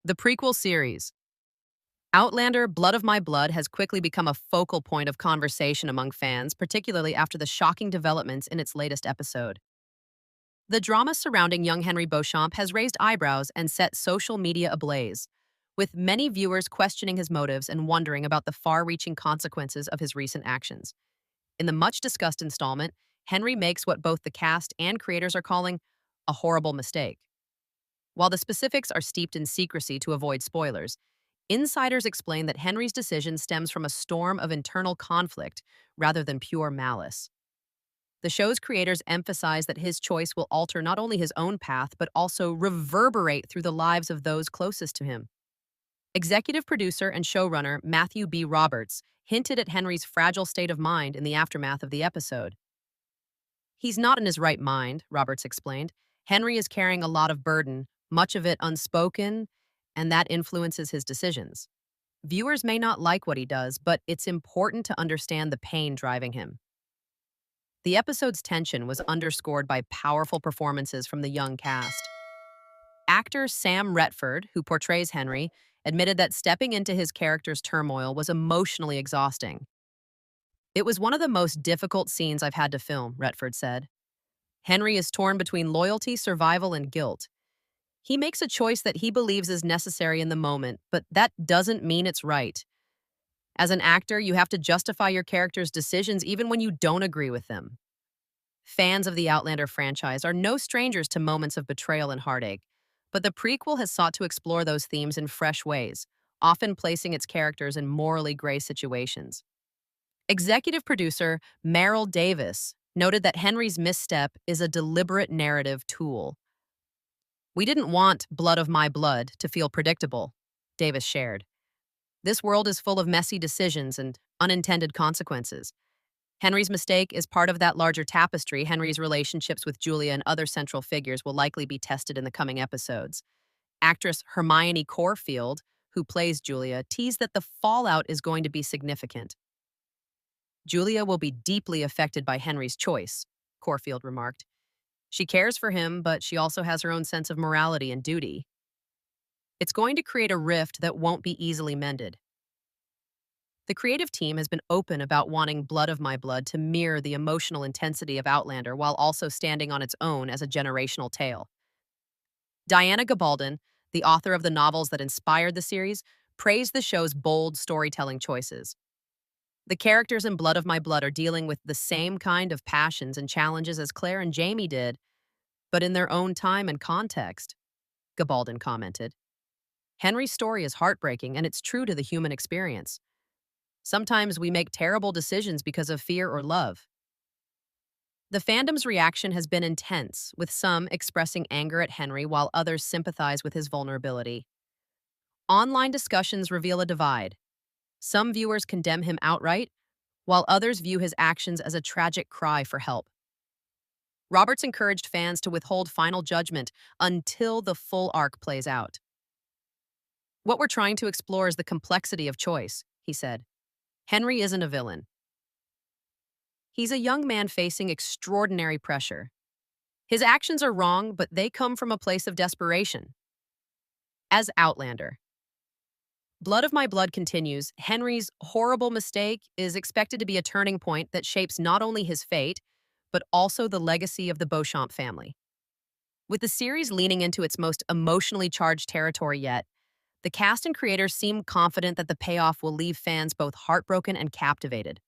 The prequel series, Outlander Blood of My Blood, has quickly become a focal point of conversation among fans, particularly after the shocking developments in its latest episode. The drama surrounding young Henry Beauchamp has raised eyebrows and set social media ablaze, with many viewers questioning his motives and wondering about the far-reaching consequences of his recent actions. In the much-discussed installment, Henry makes what both the cast and creators are calling a horrible mistake. While the specifics are steeped in secrecy to avoid spoilers, insiders explain that Henry's decision stems from a storm of internal conflict rather than pure malice. The show's creators emphasize that his choice will alter not only his own path, but also reverberate through the lives of those closest to him. Executive producer and showrunner Matthew B. Roberts hinted at Henry's fragile state of mind in the aftermath of the episode. "He's not in his right mind," Roberts explained. "Henry is carrying a lot of burden, much of it unspoken, and that influences his decisions. Viewers may not like what he does, but it's important to understand the pain driving him." The episode's tension was underscored by powerful performances from the young cast. Actor Sam Retford, who portrays Henry, admitted that stepping into his character's turmoil was emotionally exhausting. "It was one of the most difficult scenes I've had to film," Retford said. "Henry is torn between loyalty, survival, and guilt. He makes a choice that he believes is necessary in the moment, but that doesn't mean it's right. As an actor, you have to justify your character's decisions even when you don't agree with them." Fans of the Outlander franchise are no strangers to moments of betrayal and heartache, but the prequel has sought to explore those themes in fresh ways, often placing its characters in morally gray situations. Executive producer Meryl Davis noted that Henry's misstep is a deliberate narrative tool. "We didn't want Blood of My Blood to feel predictable," Davis shared. "This world is full of messy decisions and unintended consequences. Henry's mistake is part of that larger tapestry. Henry's relationships with Julia and other central figures will likely be tested in the coming episodes." Actress Hermione Corfield, who plays Julia, teased that the fallout is going to be significant. "Julia will be deeply affected by Henry's choice," Corfield remarked. "She cares for him, but she also has her own sense of morality and duty. It's going to create a rift that won't be easily mended." The creative team has been open about wanting Blood of My Blood to mirror the emotional intensity of Outlander while also standing on its own as a generational tale. Diana Gabaldon, the author of the novels that inspired the series, praised the show's bold storytelling choices. "The characters in Blood of My Blood are dealing with the same kind of passions and challenges as Claire and Jamie did, but in their own time and context," Gabaldon commented. "Henry's story is heartbreaking, and it's true to the human experience. Sometimes we make terrible decisions because of fear or love." The fandom's reaction has been intense, with some expressing anger at Henry while others sympathize with his vulnerability. Online discussions reveal a divide. Some viewers condemn him outright, while others view his actions as a tragic cry for help. Roberts encouraged fans to withhold final judgment until the full arc plays out. "What we're trying to explore is the complexity of choice," he said. "Henry isn't a villain. He's a young man facing extraordinary pressure. His actions are wrong, but they come from a place of desperation." As Outlander, Blood of My Blood continues, Henry's horrible mistake is expected to be a turning point that shapes not only his fate, but also the legacy of the Beauchamp family. With the series leaning into its most emotionally charged territory yet, the cast and creators seem confident that the payoff will leave fans both heartbroken and captivated.